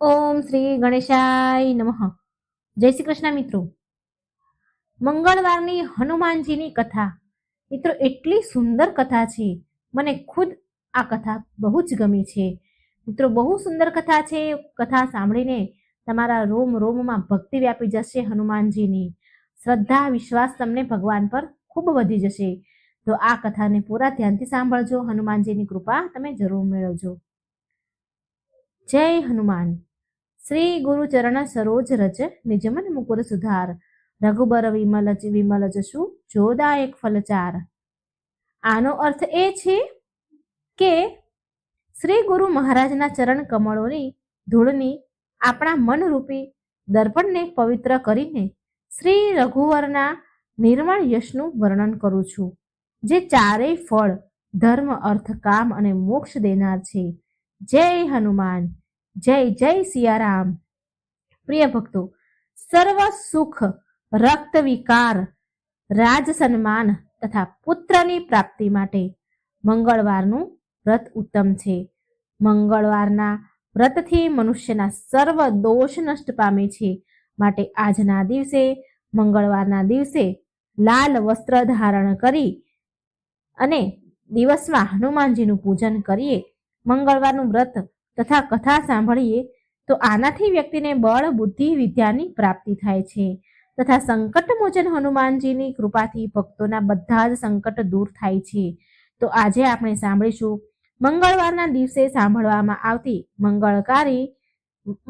ઓમ શ્રી ગણેશાય નમઃ. જય શ્રી કૃષ્ણ મિત્રો. મંગળવારની હનુમાનજીની કથા મિત્રો એટલી સુંદર કથા છે. મને ખુદ આ કથા બહુ જ ગમી છે મિત્રો. બહુ સુંદર કથા છે. કથા સાંભળીને તમારા રોમ રોમમાં ભક્તિ વ્યાપી જશે. હનુમાનજીની શ્રદ્ધા વિશ્વાસ તમને ભગવાન પર ખૂબ વધી જશે. તો આ કથાને પૂરા ધ્યાનથી સાંભળજો. હનુમાનજીની કૃપા તમે જરૂર મેળવજો. જય હનુમાન. શ્રી ગુરુ ચરણ સરોજ રજ નિજમન મુકુર સુધાર રઘુબર વિમલ જશુ જોદાયક ફલચાર. આનો અર્થ એ છે કે શ્રી ગુરુ મહારાજના ચરણ કમળોની ધૂળની આપણા મનરૂપી દર્પણને પવિત્ર કરીને શ્રી રઘુવરના નિર્મળ યશનું વર્ણન કરું છું, જે ચારેય ફળ ધર્મ અર્થ કામ અને મોક્ષ દેનાર છે. જય હનુમાન. જય જય સિયારામ. પ્રિય ભક્તો, સર્વ સુખ, રક્ત વિકાર, રાજ સન્માન તથા પુત્રની પ્રાપ્તિ માટે મંગળવારનું વ્રત ઉત્તમ છે. મંગળવારના વ્રતથી મનુષ્યના સર્વ દોષ નષ્ટ પામે છે. માટે આજના દિવસે, મંગળવારના દિવસે લાલ વસ્ત્ર ધારણ કરી અને દિવસમાં હનુમાનજીનું પૂજન કરીએ, મંગળવારનું વ્રત તથા કથા સાંભળીએ તો આનાથી વ્યક્તિને બળ બુદ્ધિ વિદ્યાની પ્રાપ્તિ થાય છે તથા સંકટ મોચન હનુમાનજીની કૃપાથી ભક્તોના બધા જ સંકટ દૂર થાય છે. તો આજે આપણે સાંભળીશું મંગળવારના દિવસે સાંભળવામાં આવતી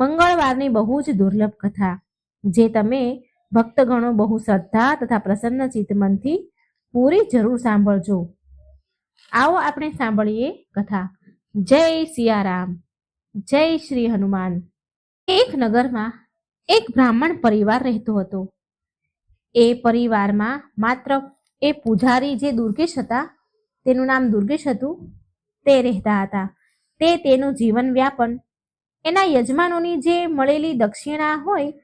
મંગળવારની બહુ જ દુર્લભ કથા, જે તમે ભક્તગણો બહુ શ્રદ્ધા તથા પ્રસન્ન ચિત્તમનથી પૂરી જરૂર સાંભળજો. આવો આપણે સાંભળીએ કથા. જય સિયારામ. જય શ્રી હનુમાન. એક નગરમાં એક બ્રાહ્મણ પરિવાર રહેતો હતો. એ પરિવારમાં માત્ર એ પૂજારી જે દુર્ગેશ હતા, તેનું નામ દુર્ગેશ હતું, તે રહેતા હતા. તે તેનું જીવન વ્યાપન એના યજમાનોની જે મળેલી દક્ષિણા હોય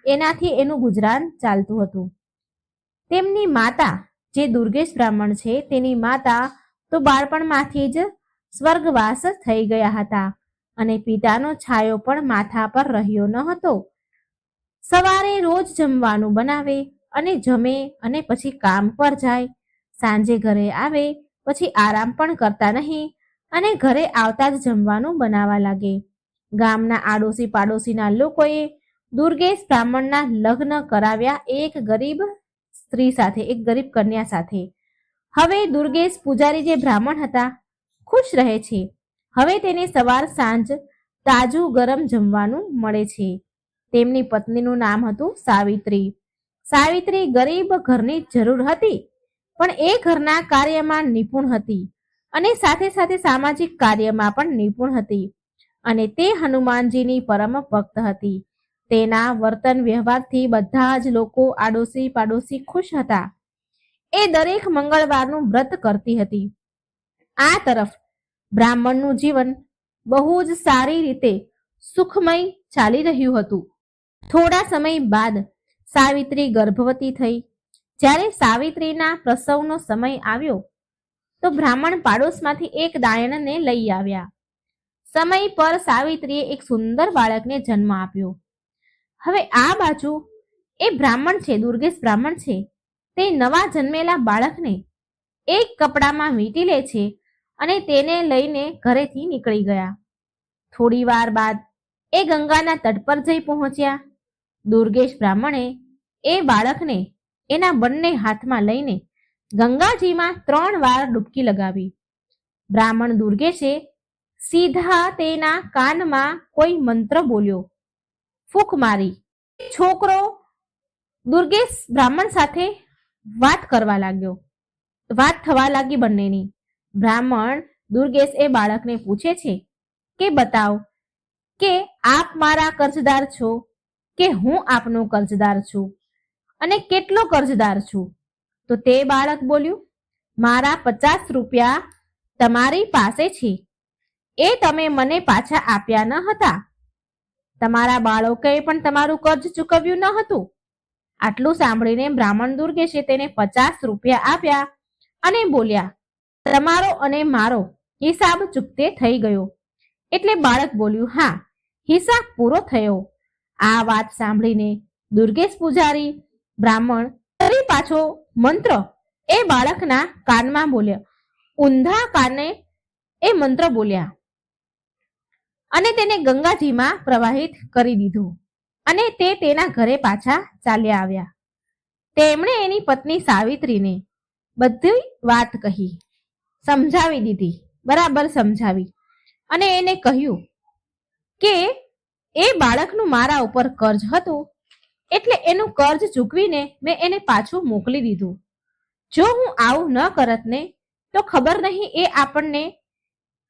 એનાથી એનું ગુજરાન ચાલતું હતું. તેમની માતા, જે દુર્ગેશ બ્રાહ્મણ છે, તેની માતા તો બાળપણમાંથી જ સ્વર્ગવાસ થઈ ગયા હતા અને પિતાનો છાયો પણ માથા પર રહ્યો ન હતો. સવારે રોજ જમવાનું બનાવે અને જમે અને પછી કામ પર જાય. સાંજે ઘરે આવે પછી આરામ પણ કરતા નહીં અને ઘરે આવતા જ જમવાનું બનાવવા લાગે. ગામના આડોશી પાડોશીના લોકોએ દુર્ગેશ બ્રાહ્મણના લગ્ન કરાવ્યા એક ગરીબ સ્ત્રી સાથે, એક ગરીબ કન્યા સાથે. હવે દુર્ગેશ પૂજારી જે બ્રાહ્મણ હતા ખુશ રહે છે. હવે તેને સવાર સાંજ તાજું ગરમ જમવાનું મળે છે. તેમની પત્નીનું નામ હતું સાવિત્રી. સાવિત્રી ગરીબ ઘરની જરૂર હતી, પણ એ ઘરના કાર્યમાં નિપુણ હતી અને સાથે સાથે સામાજિક કાર્યમાં પણ નિપુણ હતી અને તે હનુમાનજીની પરમ ભક્ત હતી. તેના વર્તન વ્યવહારથી બધા જ લોકો આડોશી પાડોશી ખુશ હતા. એ દરેક મંગળવારનું વ્રત કરતી હતી. આ તરફ બ્રાહ્મણનું જીવન બહુ જ સારી રીતે સુખમય ચાલી રહ્યું હતું. થોડા સમય બાદ સાવિત્રી ગર્ભવતી થઈ. જ્યારે સાવિત્રીના પ્રસવનો સમય આવ્યો તો બ્રાહ્મણ પાડોશમાંથી એક દાયણને લઈ આવ્યા. સમય પર સાવિત્રીએ એક સુંદર બાળકને જન્મ આપ્યો. હવે આ બાજુ એ બ્રાહ્મણ છે, દુર્ગેશ બ્રાહ્મણ છે, તે નવા જન્મેલા બાળકને એક કપડામાં વીંટી લે છે અને તેને લઈને ઘરેથી નીકળી ગયા. થોડી વાર બાદ એ ગંગાના તટ પર જઈ પહોંચ્યા. દુર્ગેશ બ્રાહ્મણે એ બાળકને એના બંને હાથમાં લઈને ગંગાજીમાં 3 વાર ડૂબકી લગાવી. બ્રાહ્મણ દુર્ગેશે સીધા તેના કાનમાં કોઈ મંત્ર બોલ્યો, ફૂંક મારી. છોકરો દુર્ગેશ બ્રાહ્મણ સાથે વાત કરવા લાગ્યો. વાત થવા લાગી બંનેની. બ્રાહ્મણ દુર્ગેશ એ બાળકને પૂછે છે કે બતાવ કે આપ મારા કર્જદાર છો કે હું આપનો કર્જદાર છું, અને કેટલો કર્જદાર છું? તો તે બાળક બોલ્યું, મારા 50 રૂપિયા તમારી પાસે છે, એ તમે મને પાછા આપ્યા ન હતા. તમારા બાળકોએ પણ તમારું કર્જ ચૂકવ્યું ન હતું. આટલું સાંભળીને બ્રાહ્મણ દુર્ગેશે તેને 50 રૂપિયા આપ્યા અને બોલ્યા, તમારો અને મારો હિસાબ ચૂકતે થઈ ગયો. એટલે બાળક બોલ્યું, હા, હિસાબ પૂરો થયો. આ વાત સાંભળીને દુર્ગેશ પૂજારી બ્રાહ્મણ ફરી પાછો મંત્ર એ બાળકના કાનમાં બોલ્યા. ઊંધા કાને એ મંત્ર બોલ્યા અને તેને ગંગાજીમાં પ્રવાહિત કરી દીધું અને તે તેના ઘરે પાછા ચાલ્યા આવ્યા. તેમણે એની પત્ની સાવિત્રીને બધી વાત કહી, સમજાવી દીધી, બરાબર સમજાવી, અને એને કહ્યું કે એ બાળકનું મારા ઉપર કર્જ હતું એટલે એનું કર્જ ચૂકવીને મેં એને પાછું મોકલી દીધું. જો હું આવું ન કરત ને તો ખબર નહીં એ આપણને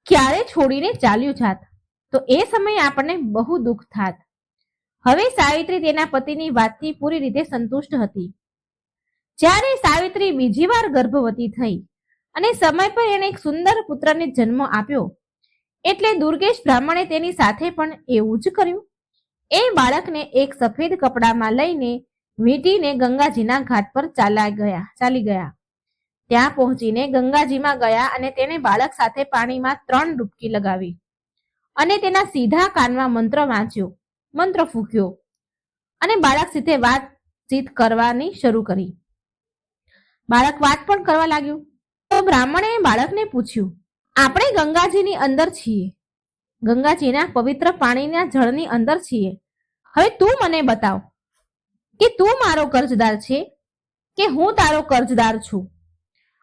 ક્યારે છોડીને ચાલ્યું જાત, તો એ સમયે આપણને બહુ દુઃખ થાત. હવે સાવિત્રી તેના પતિની વાતથી પૂરી રીતે સંતુષ્ટ હતી. જ્યારે સાવિત્રી બીજી વાર ગર્ભવતી થઈ અને સમય પર એને એક સુંદર પુત્રને જન્મ આપ્યો એટલે દુર્ગેશ બ્રાહ્મણે તેની સાથે પણ એવું જ કર્યું. એ બાળકને એક સફેદ કપડામાં લઈને વીંટીને ગંગાજીના ઘાટ પર ચાલી ગયા. ત્યાં પહોંચીને ગંગાજીમાં ગયા અને તેને બાળક સાથે પાણીમાં 3 ડૂબકી લગાવી અને તેના સીધા કાનમાં મંત્ર વાંચ્યો, મંત્ર ફૂંક્યો અને બાળક સાથે વાતચીત કરવાની શરૂ કરી. બાળક વાત પણ કરવા લાગ્યું. તો બ્રાહ્મણે બાળકને પૂછ્યું, આપણે ગંગાજીની અંદર છીએ, ગંગાજીના પવિત્ર પાણીના જળની અંદર છીએ. હવે તું મને બતાવ કે તું મારો કર્જદાર છે કે હું તારો કર્જદાર છું,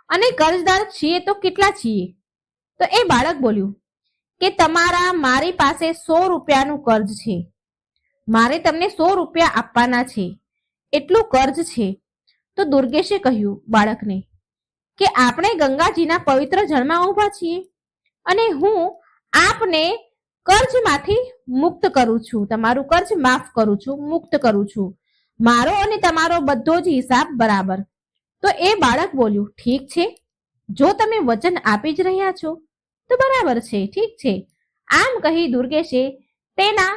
અને કર્જદાર છીએ તો કેટલા છીએ? તો એ બાળક બોલ્યું કે તમારા મારી પાસે 100 રૂપિયાનું કર્જ છે, મારે તમને 100 રૂપિયા આપવાના છે, એટલું કર્જ છે. તો દુર્ગેશે કહ્યું બાળકને કે આપણે ગંગાજીના પવિત્ર જળમાં ઊભા છીએ અને હું આપને કર્જમાંથી મુક્ત કરું છું, તમારું કર્જ માફ કરું છું, મુક્ત કરું છું, મારો અને તમારો બધો જ હિસાબ બરાબર. તો એ બાળક બોલ્યું, ઠીક છે, જો તમે વચન આપી જ રહ્યા છો તો બરાબર છે, ઠીક છે. આમ કહી દુર્ગેશે તેના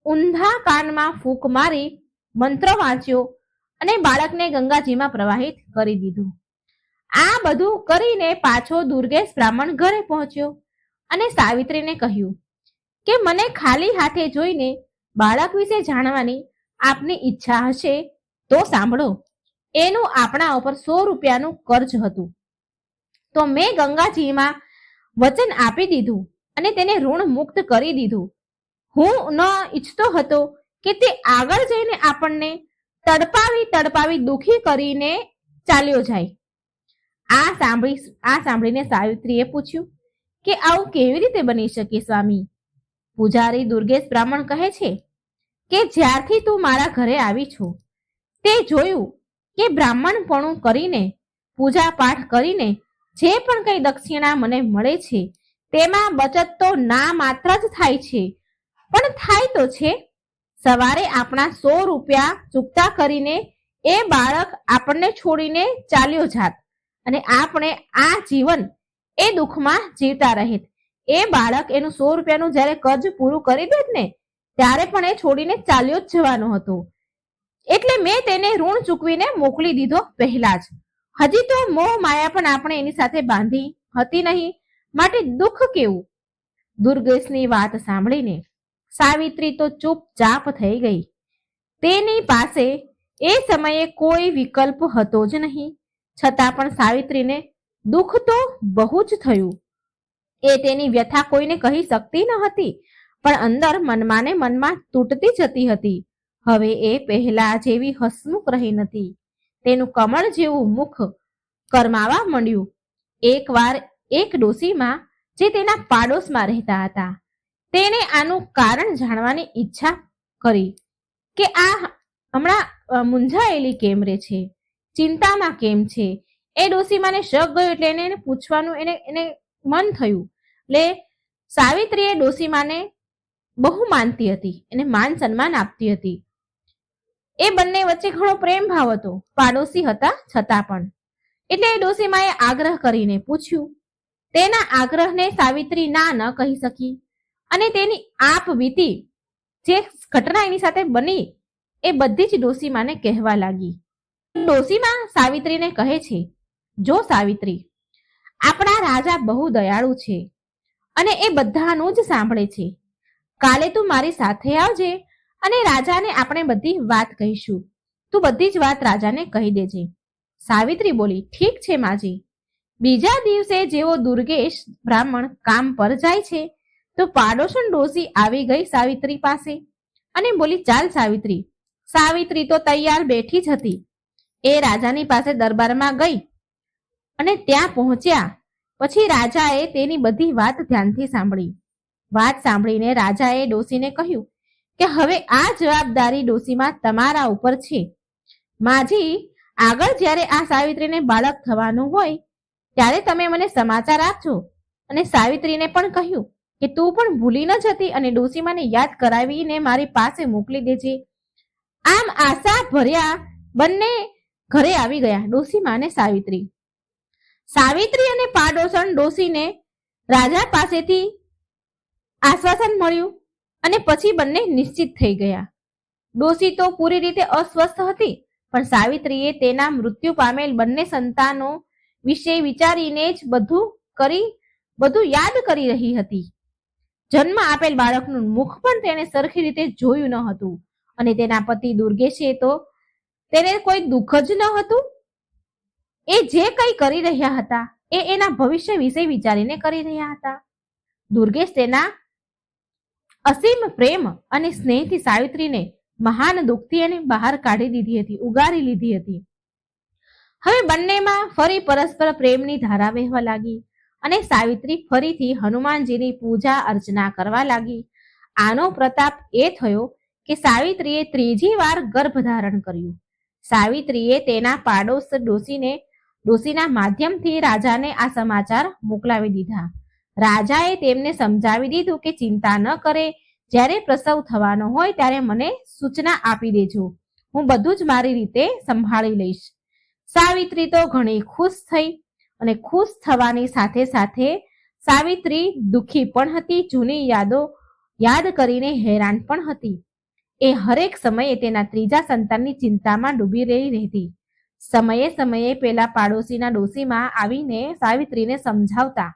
ઊંધા કાનમાં ફૂંક મારી મંત્ર વાંચ્યો અને બાળકને ગંગાજીમાં પ્રવાહિત કરી દીધું. આ બધું કરીને પાછો દુર્ગેશ બ્રાહ્મણ ઘરે પહોંચ્યો અને સાવિત્રીને કહ્યું કે મને ખાલી હાથે જોઈને બાળક વિશે જાણવાની આપની ઈચ્છા હશે તો સાંભળો. એનું આપણા ઉપર 100 રૂપિયાનું કર્જ હતું, તો મેં ગંગાજીમાં વચન આપી દીધું અને તેને ઋણ મુક્ત કરી દીધું. હું ન ઈચ્છતો હતો કે તે આગળ જઈને આપણને તડપાવી દુખી કરીને ચાલ્યો જાય. આ સાંભળીને સાવિત્રીએ પૂછ્યું કે આવું કેવી રીતે બની શકે સ્વામી? પૂજારી દુર્ગેશ બ્રાહ્મણ કહે છે કે જ્યારથી તું મારા ઘરે આવી છો તે જોયું કે બ્રાહ્મણપણું કરીને પૂજા પાઠ કરીને જે પણ કંઈ દક્ષિણા મને મળે છે તેમાં બચત તો ના માત્ર જ થાય છે, પણ થાય તો છે. સવારે આપણા 100 રૂપિયા ચૂકતા કરીને એ બાળક આપણને છોડીને ચાલ્યો જાત અને આપણે આ જીવન એ દુઃખમાં જીવતા રહેત. એ બાળક એનું 100 રૂપિયાનું જ્યારે કર્જ પૂરું કરી દેત ને ત્યારે પણ એ છોડીને ચાલ્યો જ જવાનો હતો. એટલે મેં તેને ઋણ ચૂકવીને મોકલી દીધો પહેલા જ. હજી તો મોહ માયા પણ આપણે એની સાથે બાંધી હતી નહીં, માટે દુઃખ કેવું? દુર્ગેશની વાત સાંભળીને સાવિત્રી તો ચૂપચાપ થઈ ગઈ. તેની પાસે એ સમયે કોઈ વિકલ્પ હતો જ નહીં. છતાં પણ સાવિત્રીને દુઃખ તો બહુ જ થયું. એ તેની વ્યથા કોઈને કહી શકતી ન હતી, પણ અંદર મનમાં ને મનમાં તૂટતી જતી હતી. હવે એ પહેલા જેવી હસમુખ રહી નથી. તેનું કમળ જેવું મુખ કરમાવા માંડ્યું. એકવાર એક ડોશીમાં જે તેના પાડોશમાં રહેતા હતા તેણે આનું કારણ જાણવાની ઈચ્છા કરી કે આ હમણાં મૂંઝાયેલી કેમ રહે છે, ચિંતામાં કેમ છે. એ ડોશીમાને શક ગયો એટલે એને પૂછવાનું એને મન થયું. એટલે સાવિત્રી એ ડોશીમાને બહુ માનતી હતી, એને માન સન્માન આપતી હતી. એ બંને વચ્ચે ઘણો પ્રેમ ભાવ હતો, પાડોશી હતા છતાં પણ. એટલે એ ડોશીમાએ આગ્રહ કરીને પૂછ્યું. તેના આગ્રહને સાવિત્રી ના ન કહી શકી અને તેની આપ વીતી જે ઘટના એની સાથે બની એ બધી જ ડોશીમાને કહેવા લાગી. ડોશીમા સાવિત્રીને કહે છે, જો સાવિત્રી, આપણા રાજા બહુ દયાળુ છે અને એ બધાનું જ સાંભળે છે. કાલે તું મારી સાથે આવજે અને રાજાને આપણે બધી વાત કહીશું. તું બધી જ વાત રાજાને કહી દેજે. સાવિત્રી બોલી, ઠીક છે માજી. બીજા દિવસે જેવો દુર્ગેશ બ્રાહ્મણ કામ પર જાય છે તો પાડોશન ડોસી આવી ગઈ સાવિત્રી પાસે અને બોલી, ચાલ સાવિત્રી. સાવિત્રી તો તૈયાર બેઠી જ હતી. એ રાજાની પાસે દરબારમાં ગઈ અને ત્યાં પહોંચ્યા પછી રાજાએ તેની બધી વાત ધ્યાનથી સાંભળી. વાત સાંભળીને રાજાએ ડોસીને કહ્યું કે હવે આ જવાબદારી ડોસીમાં તમારા ઉપર છે. માજી, આગળ જ્યારે આ સાવિત્રીને બાળક થવાનું હોય ત્યારે તમે મને સમાચાર આપજો. અને સાવિત્રીને પણ કહ્યું કે તું પણ ભૂલી ન જતી અને ડોસીમાને યાદ કરાવીને મારી પાસે મોકલી દેજે. આમ આશા ભર્યા બંને ઘરે આવી ગયા, ડોસીમા અને સાવિત્રી. સાવિત્રી અને પાડોશન ડોસીને રાજા પાસેથી આશ્વાસન મળ્યું અને પછી બંને નિશ્ચિત થઈ ગયા. ડોસી તો પૂરી રીતે અસ્વસ્થ હતી, પણ સાવિત્રીએ તેના મૃત્યુ પામેલ બંને સંતાનો વિશે વિચારીને જ બધું યાદ કરી રહી હતી. જન્મ આપેલ બાળકનું મુખ પણ તેણે સરખી રીતે જોયું ન હતું અને તેના પતિ દુર્ગેશે તો તેને કોઈ દુઃખ જ ન હતું. એ જે કંઈ કરી રહ્યા હતા એ એના ભવિષ્ય વિશે વિચારીને કરી રહ્યા હતા. દુર્ગેશ તેના અસીમ પ્રેમ અને સ્નેહથી સાવિત્રીને મહાન દુઃખથી એને બહાર કાઢી દીધી હતી, ઉગારી લીધી હતી. હવે બંનેમાં ફરી પરસ્પર પ્રેમની ધારા વહેવા લાગી અને સાવિત્રી ફરીથી હનુમાનજીની પૂજા અર્ચના કરવા લાગી. આનો પ્રતાપ એ થયો કે સાવિત્રીએ ત્રીજી વાર ગર્ભધારણ કર્યું. સાવિત્રીએ તેના પાડોશ ડોસીના માધ્યમથી રાજાને આ સમાચાર મોકલાવી દીધા. રાજાએ તેમને સમજાવી દીધું કે ચિંતા ન કરે, જ્યારે પ્રસવ થવાનો હોય ત્યારે મને સૂચના આપી દેજો, હું બધું જ મારી રીતે સંભાળી લઈશ. સાવિત્રી તો ઘણી ખુશ થઈ અને ખુશ થવાની સાથે સાથે સાવિત્રી દુઃખી પણ હતી, જૂની યાદો યાદ કરીને હેરાન પણ હતી. એ હરેક સમયે તેના ત્રીજા સંતાનની ચિંતામાં ડૂબી રહી રહેતી. સમયે સમયે પેલા પાડોશીના ડોશીમાં આવીને સાવિત્રીને સમજાવતા.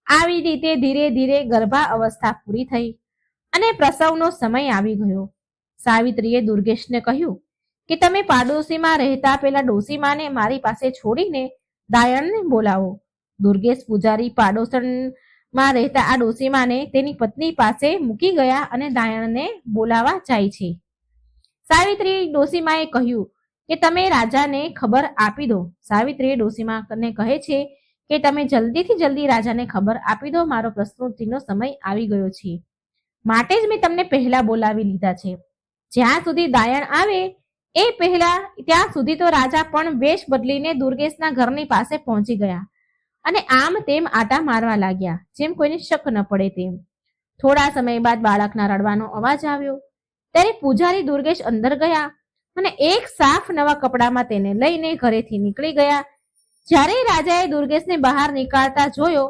આવી રીતે ધીરે ધીરે ગર્ભા અવસ્થા પૂરી થઈ અને પ્રસવનો સમય આવી ગયો. સાવિત્રીએ દુર્ગેશને કહ્યું કે તમે પાડોશીમાં રહેતા પેલા ડોશીમાને મારી પાસે છોડીને દાયણને બોલાવો. દુર્ગેશ પૂજારી પાડોશમાં રહેતા આ ડોશીમાને તેની પત્ની પાસે મૂકી ગયા અને દાયણને બોલાવા જાય છે. સાવિત્રી ડોશીમાએ કહ્યું કે તમે રાજાને ખબર આપી દો. સાવિત્રીએ ડોશીમાને કહે છે કે તમે જલ્દીથી જલ્દી રાજાને ખબર આપી દો, મારો પ્રસ્તુતિનો સમય આવી ગયો છે, માટે જ મેં તમને પહેલા બોલાવી લીધા છે. જ્યાં સુધી દાયણ આવે એ પહેલા ત્યાં સુધી તો રાજા પણ વેશ બદલીને દુર્ગેશના ઘરની પાસે પહોંચી ગયા અને આમ તેમ આટા મારવા લાગ્યા, જેમ કોઈને શક ન પડે તેમ. થોડા સમય બાદ બાળકના રડવાનો અવાજ આવ્યો ત્યારે પૂજારી દુર્ગેશ અંદર ગયા અને એક સાફ નવા કપડામાં તેને લઈને ઘરેથી નીકળી ગયા. જ્યારે રાજાએ દુર્ગેશને બહાર નીકળતા જોયો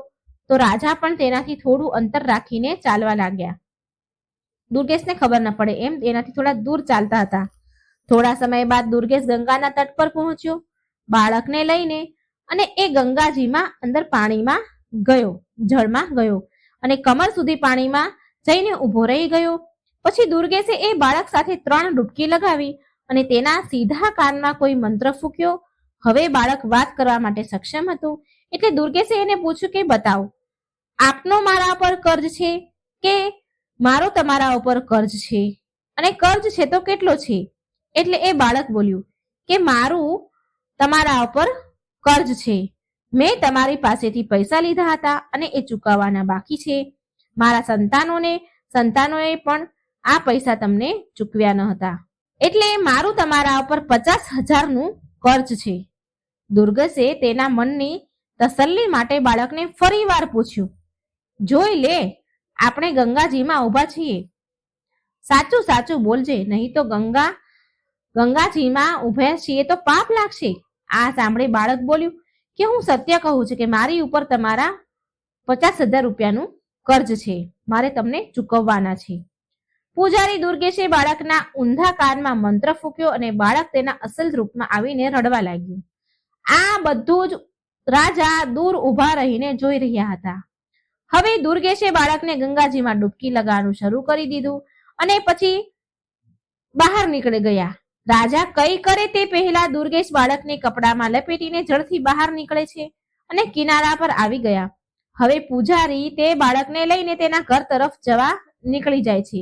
તો રાજા પણ તેનાથી થોડું અંતર રાખીને ચાલવા લાગ્યા. દુર્ગેશને ખબર ન પડે એમ તેનાથી થોડા દૂર ચાલતા હતા. થોડા સમય બાદ દુર્ગેશ ગંગાના તટ પર પહોંચ્યો બાળકને લઈને અને એ ગંગાજીમાં અંદર પાણીમાં ગયો, જળમાં ગયો અને કમર સુધી પાણીમાં જઈને ઊભો રહી ગયો. પછી દુર્ગેશે એ બાળક સાથે 3 ડૂબકી લગાવી અને તેના સીધા કાનમાં કોઈ મંત્ર ફૂંક્યો. હવે બાળક વાત કરવા માટે સક્ષમ હતું એટલે દુર્ગેશે એને પૂછ્યું કે બતાવો, આપનો મારા પર કર્જ છે કે મારો તમારા ઉપર કર્જ છે, અને કર્જ છે તો કેટલો છે? એટલે એ બાળક બોલ્યું કે મારું તમારા ઉપર કર્જ છે, મેં તમારી પાસેથી પૈસા લીધા હતા અને એ ચૂકવવાના બાકી છે. મારા સંતાનોએ પણ આ પૈસા તમને ચૂકવ્યા ન હતા, એટલે મારું તમારા ઉપર 50,000નું કર્જ છે. દુર્ગેશે તેના મનની તસલ્લી માટે બાળકને ફરીવાર પૂછ્યું, જોઈ લે, આપણે ગંગાજીમાં ઊભા છીએ, સાચું સાચું બોલજે, નહીં તો ગંગાજીમાં ઊભા છીએ તો પાપ લાગશે. આ સાંભળી બાળક બોલ્યું કે હું સત્ય કહું છું કે મારી ઉપર તમારા 50,000 રૂપિયાનું કર્જ છે, મારે તમને ચૂકવવાના છે. પૂજારી દુર્ગેશે બાળકના ઊંધા કાનમાં મંત્ર ફૂંક્યો અને બાળક તેના અસલ રૂપમાં આવીને રડવા લાગ્યું. આ બધું જ રાજા દૂર ઊભા રહીને જોઈ રહ્યા હતા. હવે દુર્ગેશે બાળકને ગંગાજીમાં ડૂબકી લગાવવાનું શરૂ કરી દીધું અને પછી બહાર નીકળી ગયા. રાજા કઈ કરે તે પહેલા દુર્ગેશ બાળકને કપડામાં લપેટીને જળથી બહાર નીકળે છે અને કિનારા પર આવી ગયા. હવે પૂજારી તે બાળકને લઈને તેના ઘર તરફ જવા નીકળી જાય છે.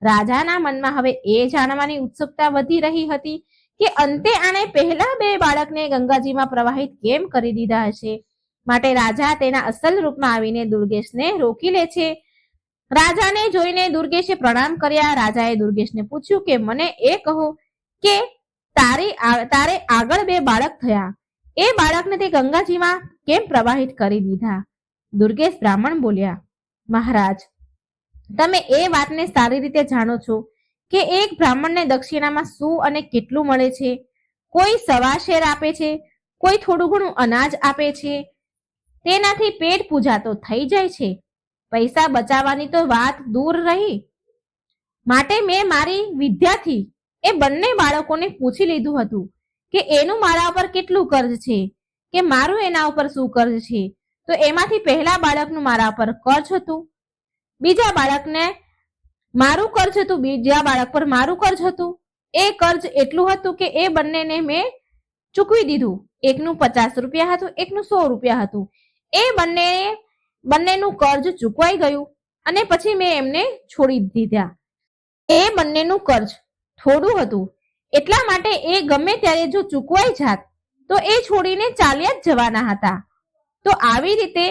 રાજાના મનમાં હવે એ જાણવાની ઉત્સુકતા વધી રહી હતી કે અંતે આણે પહેલા બે બાળકને ગંગાજીમાં પ્રવાહિત કેમ કરી દીધા હશે. માટે રાજા તેના અસલ રૂપમાં આવીને દુર્ગેશને રોકી લે છે. રાજાને જોઈને દુર્ગેશે પ્રણામ કર્યા. રાજાએ દુર્ગેશને પૂછ્યું કે મને એ કહો કે તારે આગળ બે બાળક થયા, એ બાળકને તે ગંગાજીમાં કેમ પ્રવાહિત કરી દીધા? દુર્ગેશ બ્રાહ્મણ બોલ્યા, મહારાજ, તમે એ વાતને સારી રીતે જાણો છો કે એક બ્રાહ્મણને દક્ષિણામાં શું અને કેટલું મળે છે. કોઈ સવા શેર આપે છે, કોઈ થોડું ઘણું અનાજ આપે છે. તેનાથી પેટ પૂજા તો થઈ જાય છે, પૈસા બચાવવાની તો વાત દૂર રહી. માટે મેં મારી વિદ્યાથી એ બંને બાળકોને પૂછી લીધું હતું કે એનું મારા ઉપર કેટલું કર્જ છે કે મારું એના ઉપર શું કર્જ છે. તો એમાંથી પહેલા બાળકનું મારા ઉપર કર્જ હતું, બીજા બાળકને મારું કર્જ હતું, બીજા બાળક પર મારું કર્જ હતું. એ કર્જ એટલું હતું કે એ બંનેને મેં ચૂકવી દીધું. એકનું 50 રૂપિયા હતું, એકનું 100 રૂપિયા હતું. એ બંનેનું કર્જ ચૂકવાઈ ગયું અને પછી મેં એમને છોડી દીધા. એ બંનેનું કર્જ થોડું હતું એટલા માટે એ ગમે ત્યારે જો ચૂકવાઈ જાત તો એ છોડીને ચાલ્યા જ જવાના હતા. તો આવી રીતે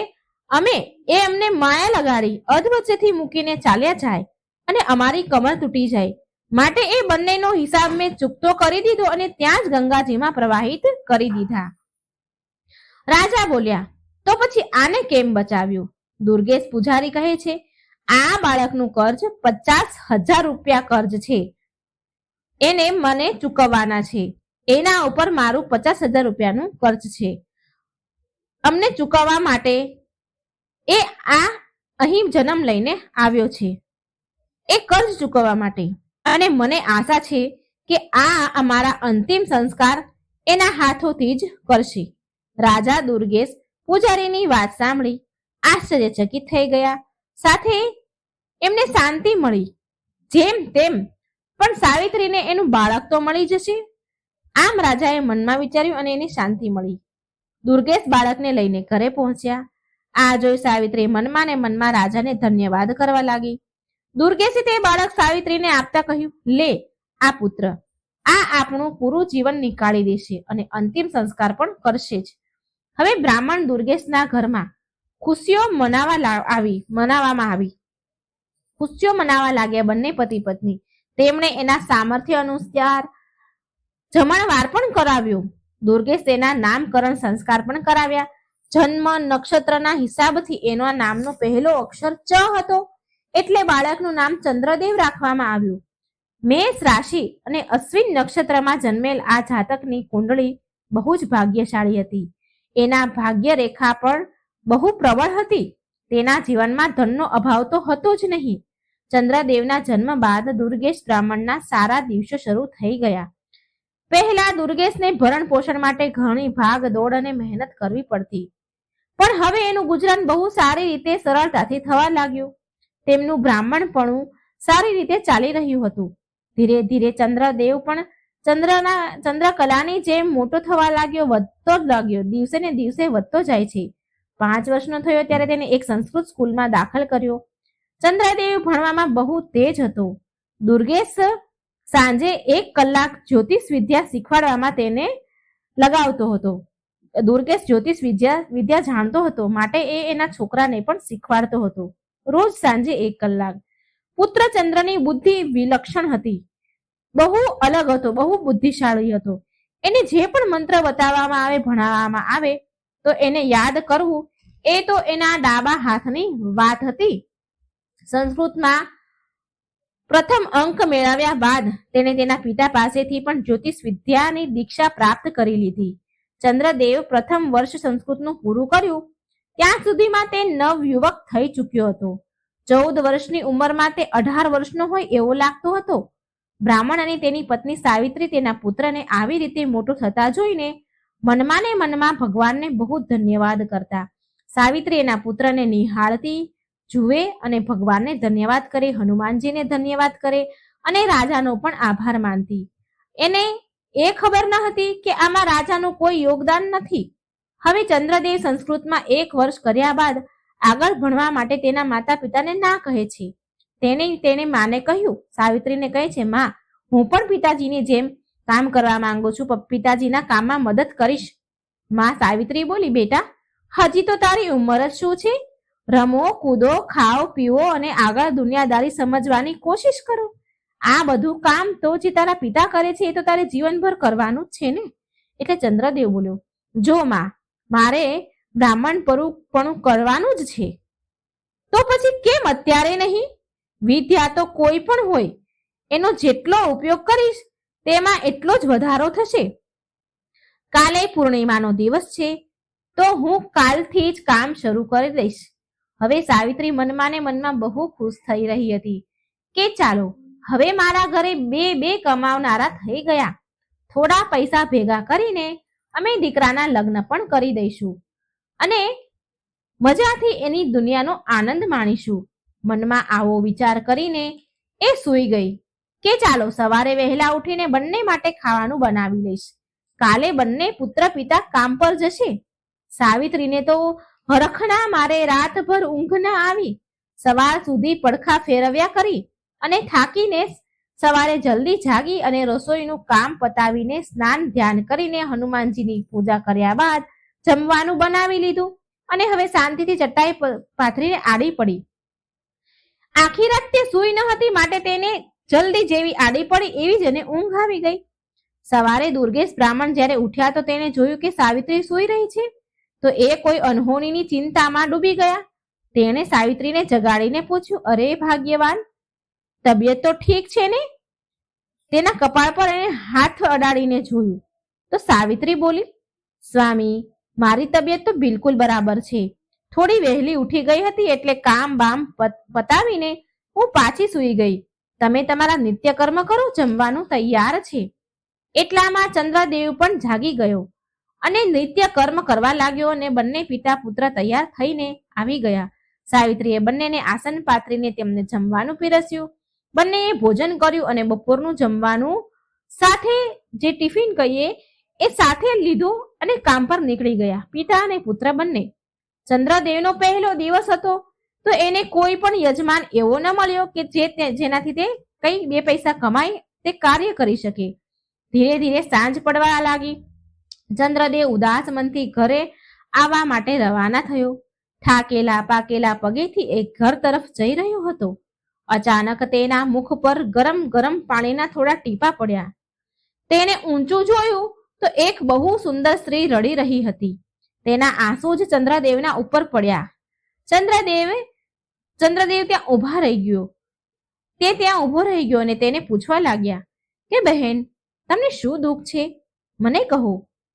અમને માયા લગાડી અધવચ્ચેથી મૂકીને ચાલ્યા જાય અને અમારી કમર તૂટી જાય. માટે એ બંનેનો હિસાબ મેં ચૂકતો કરી દીધો અને ત્યાં જ ગંગાજીમાં પ્રવાહિત કરી દીધા. રાજા બોલ્યા, તો પછી આને કેમ બચાવ્યું? દુર્ગેશ પૂજારી કહે છે, આ બાળકનું કર્જ 50,000 રૂપિયા કર્જ છે, એને મને ચૂકવવાના છે. એના ઉપર મારું 50,000 રૂપિયાનું કર્જ છે. અમને ચૂકવવા માટે એ અહીં જન્મ લઈને આવ્યો છે, એ કર્જ ચૂકવવા માટે. અને મને આશા છે કે આ અમારા અંતિમ સંસ્કાર એના હાથોથી જ કરશે. રાજા દુર્ગેશ પૂજારીની વાત સાંભળી આશ્ચર્યચકિત થઈ ગયા. સાથે એમને શાંતિ મળી. જેમ તેમ પણ સાવિત્રીને એનું બાળક તો મળી જશે, આમ રાજાએ મનમાં વિચાર્યું અને એને શાંતિ મળી. દુર્ગેશ બાળકને લઈને ઘરે પહોંચ્યા. આ જોઈ સાવિત્રી મનમાં ને મનમાં રાજાને ધન્યવાદ કરવા લાગી. દુર્ગેશે તે બાળક સાવિત્રીને આપતા કહ્યું, લે આ પુત્ર, આ આપણું પૂરું જીવન નીકાળી દેશે અને અંતિમ સંસ્કાર પણ કરશે જ. હવે બ્રાહ્મણ દુર્ગેશના ઘરમાં ખુશીઓ મનાવવામાં આવી. ખુશીઓ મનાવવા લાગ્યા બંને પતિ પત્ની. તેમણે એના સામર્થ્ય અનુસાર જમણવાર પણ કરાવ્યો. દુર્ગેશ તેના નામકરણ સંસ્કાર પણ કરાવ્યા. જન્મ નક્ષત્રના હિસાબથી એના નામનો પહેલો અક્ષર ચ હતો એટલે બાળકનું નામ ચંદ્રદેવ રાખવામાં આવ્યું. મેષ રાશિ અને અશ્વિન નક્ષત્રમાં જન્મેલ આ જાતકની કુંડળી બહુ જ ભાગ્યશાળી હતી. એના ભાગ્ય રેખા પણ બહુ પ્રબળ હતી. તેના જીવનમાં ધનનો અભાવ તો હતો જ નહીં. ચંદ્રદેવના જન્મ બાદ દુર્ગેશ બ્રાહ્મણના સારા દિવસો શરૂ થઈ ગયા. પહેલા દુર્ગેશને ભરણ પોષણ માટે ઘણી ભાગ દોડ અને મહેનત કરવી પડતી, પણ હવે એનું ગુજરાન બહુ સારી રીતે સરળતાથી થવા લાગ્યું. તેમનું બ્રાહ્મણપણું સારી રીતે ચાલી રહ્યું હતું. ધીરે ધીરે ચંદ્રદેવ પણ ચંદ્રકલાની જેમ મોટો થવા લાગ્યો, વધતો જ લાગ્યો, દિવસે ને દિવસે વધતો જાય છે. 5 વર્ષનો થયો ત્યારે તેને એક સંસ્કૃત સ્કૂલમાં દાખલ કર્યો. ચંદ્રદેવ ભણવામાં બહુ તેજ હતો. દુર્ગેશ સાંજે 1 કલાક જ્યોતિષ વિદ્યા શીખવાડવામાં તેને લગાવતો હતો. દુર્ગેશ જ્યોતિષ વિદ્યા જાણતો હતો, માટે એ એના છોકરાને પણ શીખવાડતો હતો, રોજ સાંજે 1 કલાક. પુત્ર ચંદ્રની બુદ્ધિ વિલક્ષણ હતી, બહુ અલગ હતો, બહુ બુદ્ધિશાળી હતો. એને જે પણ મંત્ર બતાવવામાં આવે, ભણાવવામાં આવે તો એને યાદ કરવું એ તો એના ડાબા હાથની વાત હતી. સંસ્કૃતમાં પ્રથમ અંક મેળવ્યા બાદ તેને તેના પિતા પાસેથી પણ જ્યોતિષ વિદ્યાની દીક્ષા પ્રાપ્ત કરી લીધી. ચંદ્રદેવ પ્રથમ વર્ષ સંસ્કૃતનું પૂરું કર્યું ત્યાં સુધીમાં તે નવયુવક થઈ ચૂક્યો હતો. 14 વર્ષની ઉંમરમાં તે 18 વર્ષનો હોય એવો લાગતો હતો. બ્રાહ્મણ અને તેની પત્ની સાવિત્રી તેના પુત્રને આવી રીતે મોટો થતા જોઈને મનમાં ને મનમાં ભગવાનને બહુ ધન્યવાદ કરતા. સાવિત્રી એના પુત્રને નિહાળતી જુએ અને ભગવાનને ધન્યવાદ કરે, હનુમાનજીને ધન્યવાદ કરે અને રાજાનો પણ આભાર માનતી. એને એ ખબર ન હતી કે આમાં રાજાનું કોઈ યોગદાન નથી. હવે ચંદ્રદેવ સંસ્કૃતમાં 1 વર્ષ કર્યા બાદ આગળ ભણવા માટે તેના માતા પિતાને ના કહે છે. તેને માને કહ્યું, સાવિત્રીને કહે છે, માં, હું પણ પિતાજીની જેમ કામ કરવા માંગુ છું, પિતાજીના કામમાં મદદ કરીશ. માં સાવિત્રી બોલી, બેટા, હજી તો તારી ઉંમર જ શું છે? રમો, કૂદો, ખાઓ, પીવો અને આગળ દુનિયાદારી સમજવાની કોશિશ કરો. આ બધું કામ તો જે તારા પિતા કરે છે એ તો તારે જીવનભર કરવાનું જ છે ને. એટલે ચંદ્રદેવ બોલ્યો, જો માં, મારે બ્રાહ્મણપણું કરવાનું જ છે, તો પછી કેમ અત્યારે નહીં? વિદ્યા તો કોઈ પણ હોય, એનો જેટલો ઉપયોગ કરીશ તેમાં એટલો જ વધારો થશે. કાલે પૂર્ણિમાનો દિવસ છે, તો હું કાલથી જ કામ શરૂ કરી દઈશ. હવે સાવિત્રી મનમાં ને મનમાં બહુ ખુશ થઈ રહી હતી કે ચાલો, હવે મારા ઘરે બે કમાવનારા થઈ ગયા. થોડા પૈસા ભેગા કરીને અમે દીકરાના લગ્ન પણ કરી દઈશું અને મજાથી એની દુનિયાનો આનંદ માણીશું. મનમાં આવો વિચાર કરીને એ સૂઈ ગઈ કે ચાલો સવારે વહેલા ઉઠીને બંને માટે ખાવાનું બનાવી લઈશ. કાલે બંને પુત્ર પિતા કામ પર જશે. સાવિત્રીને તો હરખના મારે રાતભર ઊંઘ ન આવી. સવાર સુધી પડખા ફેરવ્યા કરી અને થાકીને સવારે જલ્દી જાગી અને રસોઈનું કામ પતાવીને સ્નાન ધ્યાન કરીને હનુમાનજીની પૂજા કર્યા બાદ જમવાનું બનાવી લીધું અને હવે શાંતિથી ચટાઈ પાથરીને આડી પડી. આખી રાત તે સૂઈ ન હતી, માટે તેને જલ્દી જેવી આડી પડી એવી જ એને ઊંઘ આવી ગઈ. સવારે દુર્ગેશ બ્રાહ્મણ જ્યારે ઉઠ્યા તો તેને જોયું કે સાવિત્રી સૂઈ રહી છે. તો એ કોઈ અનહોનીની ચિંતામાં ડૂબી ગયા. તેણે સાવિત્રીને જગાડીને પૂછ્યું, અરે ભાગ્યવાન, તબિયત તો ઠીક છે ને? તેના કપાળ પર એને હાથ અડાડીને જોયું તો સાવિત્રી બોલી, સ્વામી, મારી તબિયત તો બિલકુલ બરાબર છે. થોડી વહેલી ઉઠી ગઈ હતી એટલે કામ બામ પતાવીને હું પાછી સૂઈ ગઈ. તમે તમારા નિત્યકર્મ કરો, જમવાનું તૈયાર છે. એટલામાં ચંદ્રદેવ પણ જાગી ગયો અને નિત્ય કર્મ કરવા લાગ્યો અને બંને પિતા પુત્ર તૈયાર થઈને આવી ગયા. સાવિત્રીએ બંનેને આસન પાથરીને તેમને જમવાનું પીરસ્યું. બંનેએ ભોજન કર્યું અને બપોરનું જમવાનું સાથે જે ટિફિન કહીએ એ સાથે લીધું અને કામ પર નીકળી ગયા, પિતા અને પુત્ર બંને. ચંદ્રદેવનો પહેલો દિવસ હતો તો એને કોઈ પણ યજમાન એવો ન મળ્યો કે જેનાથી તે કઈ 2 પૈસા કમાઈ તે કાર્ય કરી શકે. ધીરે ધીરે સાંજ પડવા લાગી. ચંદ્રદેવ ઉદાસ મનથી ઘરે આવવા માટે રવાના થયો. થાકેલા પાકેલા પગેથી એ ઘર તરફ જઈ રહ્યો હતો. અચાનક તેના મુખ પર ગરમ ગરમ પાણીના થોડા ટીપા પડ્યા. તેને ઊંચું જોયું તો એક બહુ સુંદર સ્ત્રી રડી રહી હતી. તેના આંસુ જ ચંદ્રદેવના ઉપર પડ્યા. ચંદ્રદેવ ત્યાં ઊભો રહી ગયો અને તેને પૂછવા લાગ્યા કે બહેન, તમને શું દુઃખ છે? મને કહો,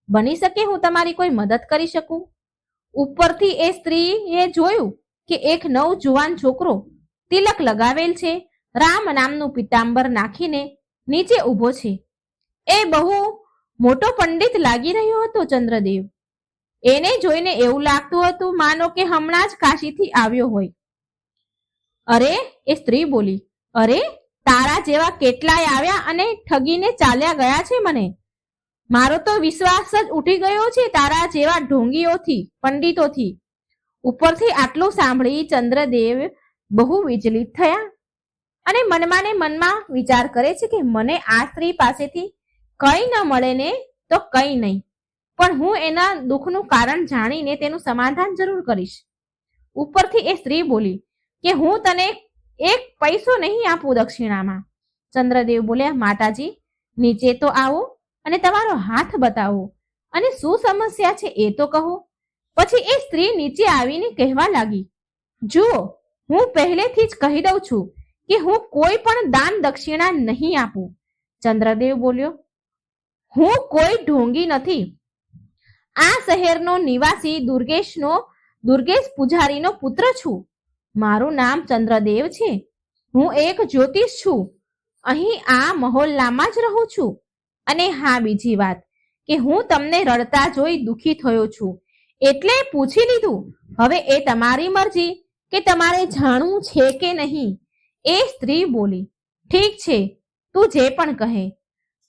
બની શકે હું તમારી કોઈ મદદ કરી શકું. ઉપરથી એ સ્ત્રીએ જોયું કે એક નવ જુવાન છોકરો તિલક લગાવેલ છે, રામ નામનું પિતાંબર નાખીને નીચે ઊભો છે. એ બહુ મોટો પંડિત લાગી રહ્યો હતો. ચંદ્રદેવ એને જોઈને એવું લાગતું હતું માનો કે હમણાં જ કાશીથી આવ્યો હોય. અરે, એ સ્ત્રી બોલી, અરે, તારા જેવા કેટલાય આવ્યા અને ઠગીને ચાલ્યા ગયા છે. મારો તો વિશ્વાસ જ ઉઠી ગયો છે તારા જેવા ઢોંગીઓથી, પંડિતોથી. ઉપરથી આટલું સાંભળી ચંદ્રદેવ બહુ વિચલિત થયા અને મનમાં વિચાર કરે છે કે મને આ સ્ત્રી પાસેથી કંઈ ન મળે ને તો કંઈ નહીં, પણ હું એના દુઃખનું કારણ જાણીને તેનું સમાધાન જરૂર કરીશ. ઉપરથી એ સ્ત્રી બોલી કે હું તને 1 પૈસો નહીં આપું દક્ષિણામાં. ચંદ્રદેવ બોલ્યા, માતાજી, નીચે તો આવો અને તમારો હાથ બતાવો અને શું સમસ્યા છે એ તો કહો. પછી એ સ્ત્રી નીચે આવીને કહેવા લાગી, જુઓ, હું પહેલેથી જ કહી દઉં છું કે હું કોઈ પણ દાન દક્ષિણા નહીં આપું. ચંદ્રદેવ બોલ્યો, હું કોઈ ઢોંગી નથી. આ શહેરનો નિવાસી દુર્ગેશ પૂજારીનો પુત્ર છું. મારું નામ ચંદ્રદેવ છે. હું એક જ્યોતિષ છું. અહીં આ મહોલ્લામાં જ રહું છું. અને હા, બીજી વાત કે હું તમને રડતા જોઈ દુઃખી થયો છું એટલે પૂછી લીધું. હવે એ તમારી મરજી કે તમારે જાણવું છે કે નહીં? એ સ્ત્રી બોલી, ઠીક છે, તું જે પણ કહે,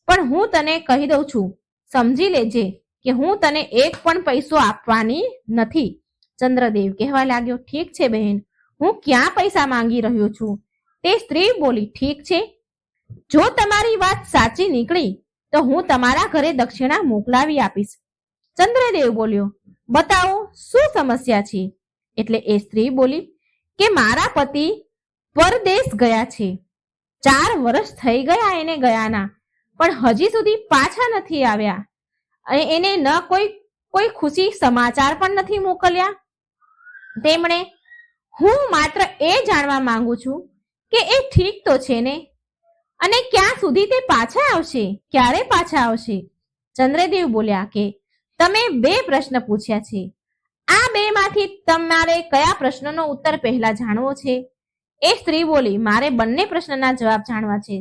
પણ હું તને કહી દઉં છું, સમજી લેજે કે હું તને એક પણ પૈસો આપવાની નથી. ચંદ્રદેવ કહેવા લાગ્યો, ઠીક છે બહેન, હું ક્યાં પૈસા માંગી રહ્યો છું? તે સ્ત્રી બોલી, ઠીક છે, જો તમારી વાત સાચી નીકળી તો હું તમારા ઘરે દક્ષિણા મોકલાવી આપીશ. ચંદ્રદેવ બોલ્યો, બતાવો શું સમસ્યા છે? એટલે એ સ્ત્રી બોલી કે મારા પતિ પરદેશ ગયા છે, 4 વર્ષ થઈ ગયા એને ગયાના, પણ હજી સુધી પાછા નથી આવ્યા અને એને ન કોઈ ખુશી સમાચાર પણ નથી મોકલ્યા. તેમણે હું માત્ર એ જાણવા માંગુ છું કે એ ઠીક તો છે ને, અને ક્યાં સુધી તે પાછા આવશે, ક્યારે પાછા આવશે? ચંદ્રદેવ બોલ્યા કે તમે 2 પ્રશ્ન પૂછ્યા છે, આ 2 માંથી તમારે કયા પ્રશ્નનો ઉત્તર પહેલા જાણવો છે? એ સ્ત્રી બોલી, મારે બંને પ્રશ્નના જવાબ જાણવા છે.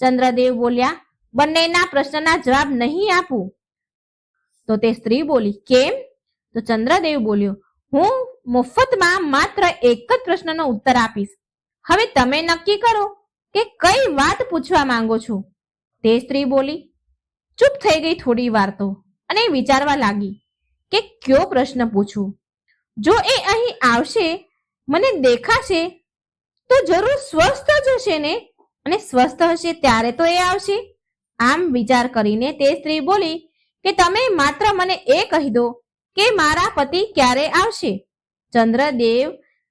ચંદ્રદેવ બોલ્યા, બંનેના પ્રશ્નના જવાબ નહીં આપું. તો તે સ્ત્રી બોલી, કેમ? તો ચંદ્રદેવ બોલ્યો, હું મફતમાં માત્ર એક જ પ્રશ્નનો ઉત્તર આપીશ. હવે તમે નક્કી કરો કે કઈ વાત પૂછવા માંગો છો? તે સ્ત્રી બોલી. ચૂપ થઈ ગઈ થોડી વાર તો, અને વિચારવા લાગી કે કયો પ્રશ્ન પૂછું. જો એ અહીં આવશે, મને દેખાશે, તો જરૂર સ્વસ્થ જ હશે ને, અને સ્વસ્થ હશે ત્યારે તો એ આવશે. આમ વિચાર કરીને તે સ્ત્રી બોલી કે તમે માત્ર મને એ કહી દો કે મારા પતિ ક્યારે આવશે. ચંદ્રદેવ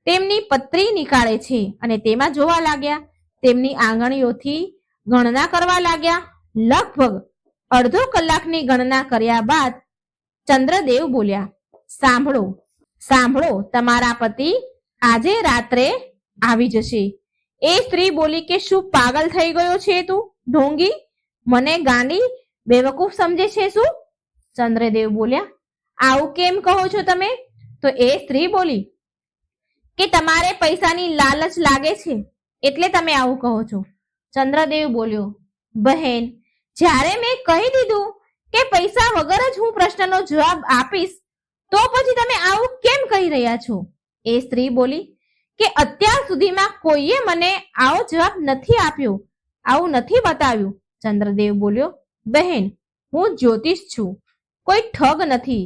તેમની પત્રી નીકાળે છે અને તેમાં જોવા લાગ્યા. તેમની આંગળીઓથી ગણના કરવા લાગ્યા. લગભગ અડધો કલાકની ગણના કર્યા બાદ ચંદ્રદેવ બોલ્યા, સાંભળો સાંભળો, તમારા પતિ આજે રાત્રે આવી જશે. એ સ્ત્રી બોલી કે શું પાગલ થઈ ગયો છે તું ઢોંગી? મને ગાંડી બેવકૂફ સમજે છે શું? ચંદ્રદેવ બોલ્યા, આવું કેમ કહો છો તમે? તો એ સ્ત્રી બોલી કે તમારે પૈસાની લાલચ લાગે છે એટલે તમે આવું કહો છો. ચંદ્રદેવ બોલ્યો, બહેન, જ્યારે મેં કહી દીધું કે પૈસા વગર જ હું પ્રશ્નનો જવાબ આપીશ, તો પછી તમે આવું કેમ કહી રહ્યા છો? એ સ્ત્રી બોલી કે અત્યાર સુધીમાં કોઈએ મને આવો જવાબ નથી આપ્યો, આવું નથી બતાવ્યું. ચંદ્રદેવ બોલ્યો, બહેન, હું જ્યોતિષ છું, કોઈ ઠગ નથી.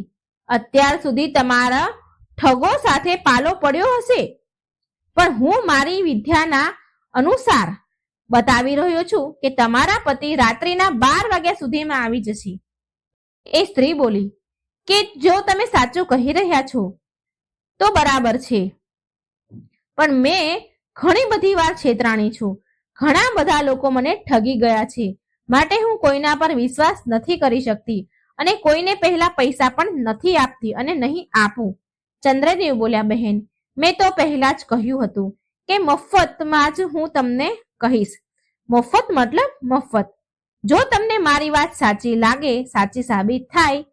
અત્યાર સુધી તમારા ઠગો સાથે પાલો પડ્યો હશે, પણ હું મારી વિદ્યાના અનુસાર બતાવી રહ્યો છું કે તમારા પતિ રાત્રિના 12 વાગ્યા સુધીમાં આવી જશે. એ સ્ત્રી બોલી કે જો તમે સાચું કહી રહ્યા છો તો બરાબર છે, પણ મેં ઘણી બધી વાર છેતરાણી છું. ઘણા બધા લોકો મને ઠગી ગયા છે, માટે હું કોઈના પર વિશ્વાસ નથી કરી શકતી અને કોઈને પહેલા પૈસા પણ નથી આપતી અને નહીં આપું. ચંદ્રદેવ બોલ્યા, બહેન, મેં તો પહેલા જ કહ્યું હતું કે મફતમાં જ હું તમને કહીશ. મફત મતલબ મફત. જો તમને મારી વાત સાચી લાગે, સાચી સાબિત થાય,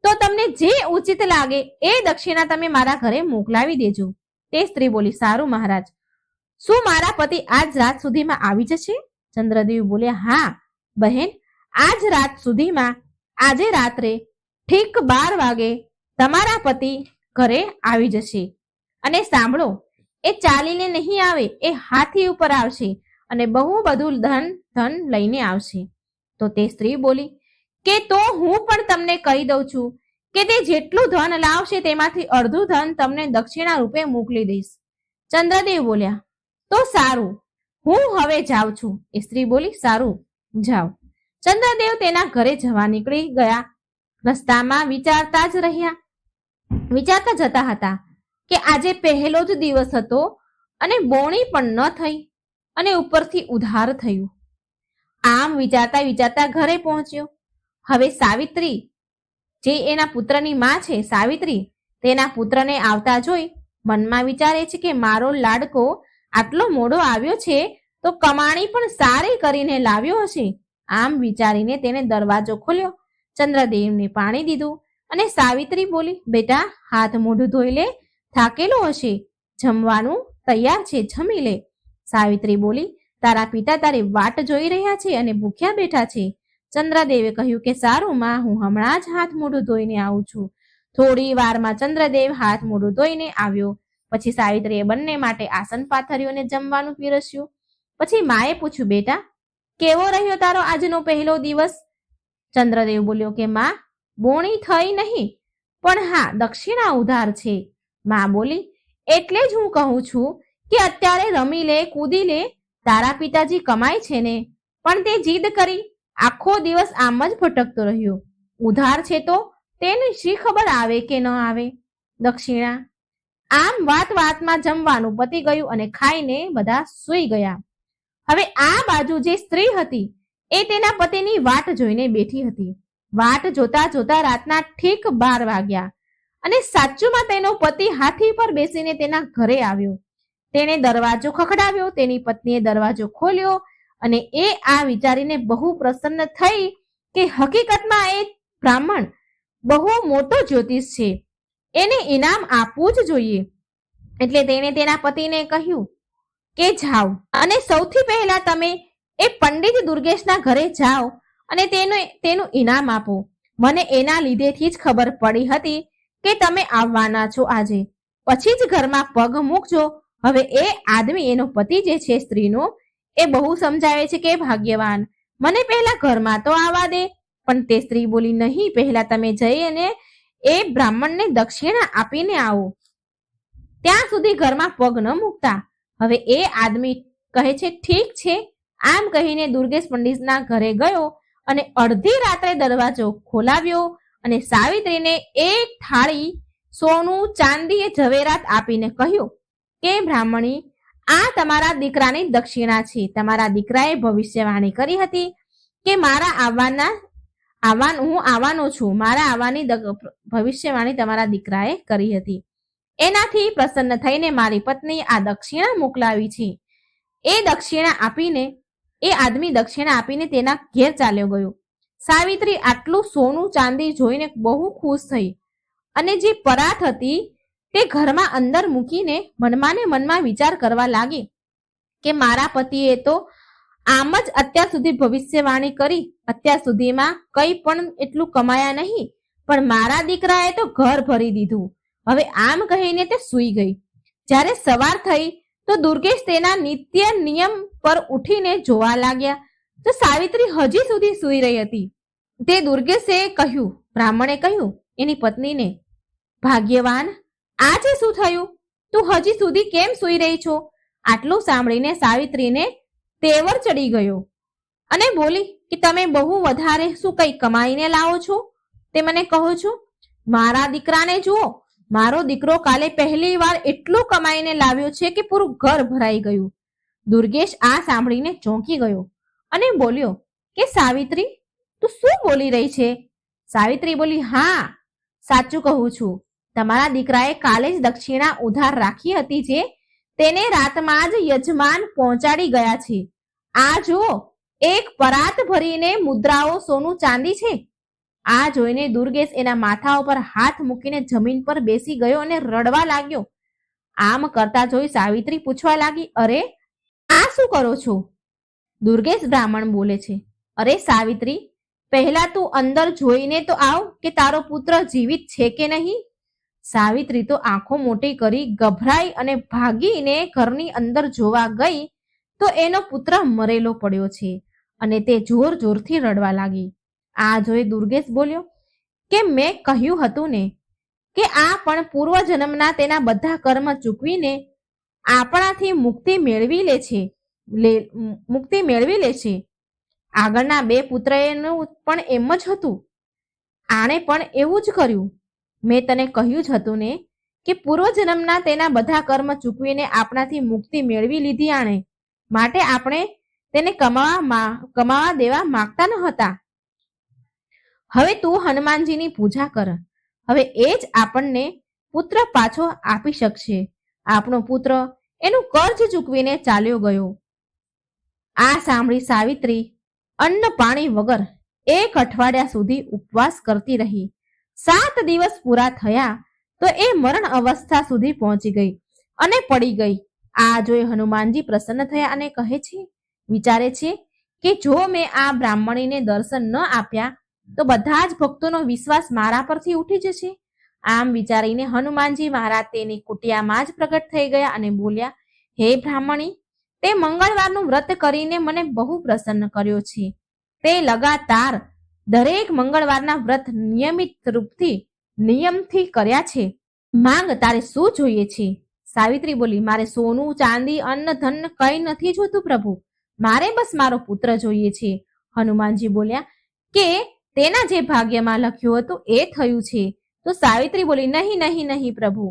તો તમને જે ઉચિત લાગે એ દક્ષિણા તમે મારા ઘરે મોકલાવી દેજો. તે સ્ત્રી બોલી, સારું મહારાજ, શું મારા પતિ આજ રાત સુધીમાં આવી જશે? ચંદ્રદેવ બોલ્યા, હા બહેન, આજ રાત સુધીમાં, આજે રાત્રે ઠીક 12 વાગે તમારા પતિ ઘરે આવી જશે. અને સાંભળો, એ ચાલીને નહીં આવે, એ હાથી ઉપર આવશે અને બહુ બધું ધન લઈને આવશે. તો તે સ્ત્રી બોલી કે તો હું પણ તમને કહી દઉં છું કે તે જેટલું ધન લાવશે તેમાંથી અડધું ધન તમને દક્ષિણા રૂપે મોકલી દઈશ. ચંદ્રદેવ બોલ્યા, તો સારું, હું હવે જાઉં છું. એ સ્ત્રી બોલી, સારું, જાઓ. ચંદ્રદેવ તેના ઘરે જવા નીકળી ગયા. રસ્તામાં વિચારતા જતા હતા કે આજે પહેલો જ દિવસ હતો અને બોણી પણ ન થઈ અને ઉપરથી ઉધાર થયું. આમ વિચારતા વિચારતા ઘરે પહોંચ્યો. હવે સાવિત્રી, જે એના પુત્રની માં છે, સાવિત્રી તેના પુત્રને આવતા જોઈ મનમાં વિચારે છે કે મારો લાડકો આટલો મોડો આવ્યો છે તો કમાણી પણ સારી કરીને લાવ્યો હશે. આમ વિચારીને તેને દરવાજો ખોલ્યો, ચંદ્રદેવને પાણી દીધું અને સાવિત્રી બોલી, બેટા, હાથ મોઢું ધોઈ લે, થાકેલો હશે, જમવાનું તૈયાર છે, જમી લે. સાવિત્રી બોલી, તારા પિતા તારી વાટ જોઈ રહ્યા છે અને ભૂખ્યા બેઠા છે. ચંદ્રદેવે કહ્યું કે સારું માં, હું હમણાં જ હાથ મોઢું ધોઈને આવું છું. થોડી વારમાં ચંદ્રદેવ હાથ મોઢું ધોઈને આવ્યો. પછી સાવિત્રીએ બંને માટે આસન પાથર્યું અને જમવાનું પીરસ્યું. પછી માએ પૂછ્યું, બેટા, કેવો રહ્યો તારો આજનો પહેલો દિવસ? ચંદ્રદેવ બોલ્યો કે માં, બોણી થઈ નહીં, પણ હા, દક્ષિણા ઉધાર છે. માં બોલી, એટલે જ હું કહું છું કે અત્યારે રમી લે, કૂદી લે, તારા પિતાજી કમાય છે ને. પણ તે જીદ કરી, આખો દિવસ આમ જ ભટકતો રહ્યો. ઉધાર છે તો તેને શી ખબર આવે કે ન આવે દક્ષિણા. આમ વાત વાતમાં જમવાનું પતી ગયું અને ખાઈને બધા સૂઈ ગયા. હવે આ બાજુ જે સ્ત્રી હતી એ તેના પતિની વાટ જોઈને બેઠી હતી. વાટ જોતા જોતા રાતના ઠીક 12 વાગ્યા અને સાચુમાં તેનો પતિ હાથી પર બેસીને તેના ઘરે આવ્યો. તેણે દરવાજો ખખડાવ્યો. તેની પત્નીએ દરવાજો ખોલ્યો અને એ આ વિચારીને બહુ પ્રસન્ન થઈ કે હકીકતમાં એ બ્રાહ્મણ બહુ મોટો જ્યોતિષ છે, એને ઇનામ આપવું જ જોઈએ. એટલે તેણે તેના પતિને કહ્યું કે જાઓ અને સૌથી પહેલા તમે એ પંડિત દુર્ગેશના ઘરે જાઓ અને તેનું ઇનામ આપો. મને એના લીધેથી જ ખબર પડી હતી કે તમે આવવાના છો આજે. પછી જ ઘરમાં પગ મૂકજો. હવે એ આદમી, એનો પતિ જે છે સ્ત્રીનો, એ બહુ સમજાવે છે કે ભાગ્યવાન, મને પહેલા ઘરમાં તો આવવા દે. પણ તે સ્ત્રી બોલી, નહીં, પહેલા તમે જઈ અને એ બ્રાહ્મણને દક્ષિણા આપીને આવો, ત્યાં સુધી ઘરમાં પગ ન મૂકતા. હવે એ આદમી કહે છે, ઠીક છે. આમ કહીને દુર્ગેશ પંડિતના ઘરે ગયો અને અડધી રાત્રે દરવાજો ખોલાવ્યો અને સાવિત્રીને એક થાળી સોનું, ચાંદી, ઝવેરાત આપીને કહ્યું કે બ્રાહ્મણી, આ તમારા દીકરાની દક્ષિણા છે. તમારા દીકરાએ ભવિષ્યવાણી કરી હતી કે હું આવવાનો છું. મારા આવવાની ભવિષ્યવાણી તમારા દીકરાએ કરી હતી. એનાથી પ્રસન્ન થઈને મારી પત્ની આ દક્ષિણા મોકલાવી છે. એ આદમી દક્ષિણા આપીને તેના ઘેર ચાલ્યો ગયો. સાવિત્રી આટલું સોનું ચાંદી જોઈને બહુ ખુશ થઈ અને જે પરાત હતી તે ઘરમાં અંદર મૂકીને મનમાં ને મનમાં વિચાર કરવા લાગી કે મારા પતિએ તો આમ જ અત્યાર સુધી ભવિષ્યવાણી કરી. અત્યાર સુધીમાં કંઈ પણ એટલું કમાયા નહીં, પણ મારા દીકરાએ તો ઘર ભરી દીધું. હવે આમ કહીને તે સૂઈ ગઈ. જ્યારે સવાર થઈ તો દુર્ગેશ તેના નિત્ય નિયમ પર ઉઠીને જોવા લાગ્યા તો સાવિત્રી હજી સુધી સૂઈ રહી હતી. તે દુર્ગેશે કહ્યું, બ્રાહ્મણે કહ્યું એની પત્નીને, ભાગ્યવાન, આજે શું થયું? તું હજી સુધી કેમ સૂઈ રહી છો? આટલું સાંભળીને સાવિત્રીને તેવર ચડી ગયો અને બોલી કે તમે બહુ વધારે શું કંઈ કમાઈને લાવો છો તે મને કહો છો? મારા દીકરાને જુઓ, મારો દીકરો કાલે પહેલી વાર એટલું કમાઈને લાવ્યો છે કે પૂરું ઘર ભરાઈ ગયું. દુર્ગેશ આ સાંભળીને ચોંકી ગયો અને બોલ્યો કે સાવિત્રી, તું શું બોલી રહી છે? સાવિત્રી બોલી, હા, સાચું કહું છું. તમારા દીકરાએ કાલે જ દક્ષિણા ઉધાર રાખી હતી, જે તેને રાતમાં જ યજમાન પહોંચાડી ગયા છે. આ જુઓ, એક પરાત ભરીને મુદ્રાઓ, સોનું, ચાંદી છે. આ જોઈને દુર્ગેશ એના માથા ઉપર હાથ મૂકીને જમીન પર બેસી ગયો અને રડવા લાગ્યો. આમ કરતા જોઈ સાવિત્રી પૂછવા લાગી, અરે, આ શું કરો છો? દુર્ગેશ બ્રાહ્મણ બોલે છે, અરે સાવિત્રી, પહેલા તું અંદર જોઈને તો આવ કે તારો પુત્ર જીવિત છે કે નહીં. સાવિત્રી તો આંખો મોટી કરી ગભરાઈ અને ભાગીને ઘરની અંદર જોવા ગઈ તો એનો પુત્ર મરેલો પડ્યો છે અને તે જોર જોરથી રડવા લાગી. આ જોઈ દુર્ગેશ બોલ્યો કે મેં કહ્યું હતું ને કે આ પણ પૂર્વજન્મના તેના બધા કર્મ ચૂકવીને આપણાથી મુક્તિ મેળવી લે છે. આગળના 2 પુત્રનું પણ એમ જ હતું. આણે પણ એવું જ કર્યું. મેં તને કહ્યું જ હતું ને કે પૂર્વજન્મના તેના બધા કર્મ ચૂકવીને આપણાથી મુક્તિ મેળવી લીધી આણે, માટે આપણે તેને કમાવા દેવા માંગતા ન હતા. હવે તું હનુમાનજીની પૂજા કર. હવે એ જ આપણને પુત્ર પાછો આપી શકશે. આપણો પુત્ર એનું કર્જ ચૂકવીને ચાલ્યો ગયો. આ સાંભળી સાવિત્રી અન્ન પાણી વગર 1 અઠવાડિયા સુધી ઉપવાસ કરતી રહી. 7 દિવસ પૂરા થયા તો એ મરણ અવસ્થા સુધી પહોંચી ગઈ અને પડી ગઈ. આ જોઈ હનુમાનજી પ્રસન્ન થયા અને વિચારે છે કે જો મેં આ બ્રાહ્મણીને દર્શન ન આપ્યા તો બધા જ ભક્તોનો વિશ્વાસ મારા પરથી ઉઠી જશે આમ વિચારીને હનુમાનજી મહારાજ તેની કુટિયામાં જ પ્રગટ થઈ ગયા અને બોલ્યા, હે બ્રાહ્મણી, તે મંગળવારનું વ્રત કરીને મને બહુ પ્રસન્ન કર્યો છે. તે લગાતાર દરેક મંગળવારના વ્રત નિયમથી કર્યા છે. માંગ, તારે શું જોઈએ છે? સાવિત્રી બોલી, મારે સોનું, ચાંદી, અન્ન, ધન કંઈ નથી જોતું પ્રભુ. મારે બસ મારો પુત્ર જોઈએ છે. હનુમાનજી બોલ્યા કે તેના જે ભાગ્યમાં લખ્યું હતું એ થયું છે. તો સાવિત્રી બોલી, નહીં નહીં નહીં પ્રભુ,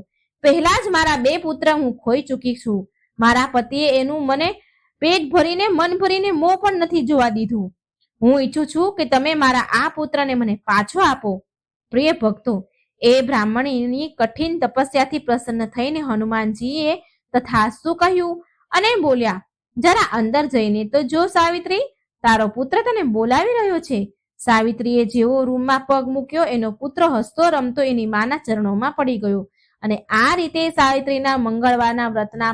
પહેલા જ મારા 2 પુત્ર હું ખોઈ ચૂકી છું. મારા પતિએ એનું મને પેટ ભરીને મન ભરીને મોં પણ નથી જોવા દીધું. હું ઈચ્છું છું કે તમે મારા આ પુત્રને મને પાછો આપો. પ્રિય ભક્તો, એ બ્રાહ્મણીની કઠિન તપસ્યાથી પ્રસન્ન થઈને હનુમાનજીએ તથાસ્તુ કહ્યું અને બોલ્યા, જરા અંદર જઈને તો જો સાવિત્રી, તારો પુત્ર તને બોલાવી રહ્યો છે. સાવિત્રીએ જેવો રૂમમાં પગ મૂક્યો, એનો પુત્ર હસતો રમતો એની માના ચરણોમાં પડી ગયો. અને આ રીતે સાવિત્રીના મંગળવારના વ્રતના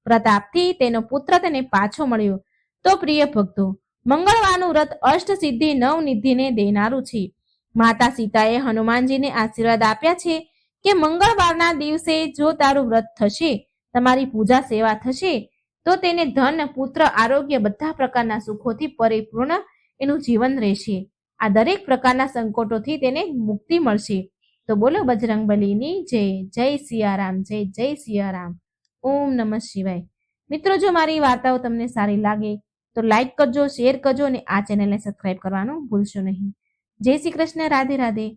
પ્રતાપથી તેનો પુત્ર તેને પાછો મળ્યો. તો પ્રિય ભક્તો, મંગળવારનું વ્રત અષ્ટસિદ્ધિ 9 નિધિને દેનારું છે. માતા સીતાએ હનુમાનજીને આશીર્વાદ આપ્યા છે કે મંગળવારના દિવસે જો તારું વ્રત થશે, તમારી પૂજા સેવા થશે, તો તેને ધન, પુત્ર, આરોગ્ય બધા પ્રકારના સુખોથી પરિપૂર્ણ એનું જીવન રહેશે. આ દરેક પ્રકારના સંકટોથી તેને મુક્તિ મળશે. તો બોલો બજરંગબલીની જય. જય સિયારામ. જય જય સિયારામ. ઓમ નમઃ શિવાય. મિત્રો, જો મારી વાર્તાઓ તમને સારી લાગે તો લાઈક કરજો, શેર કરજો અને આ ચેનલને સબસ્ક્રાઈબ કરવાનું ભૂલશો નહીં. જય શ્રી કૃષ્ણ. રાધે રાધે.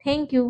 Thank you.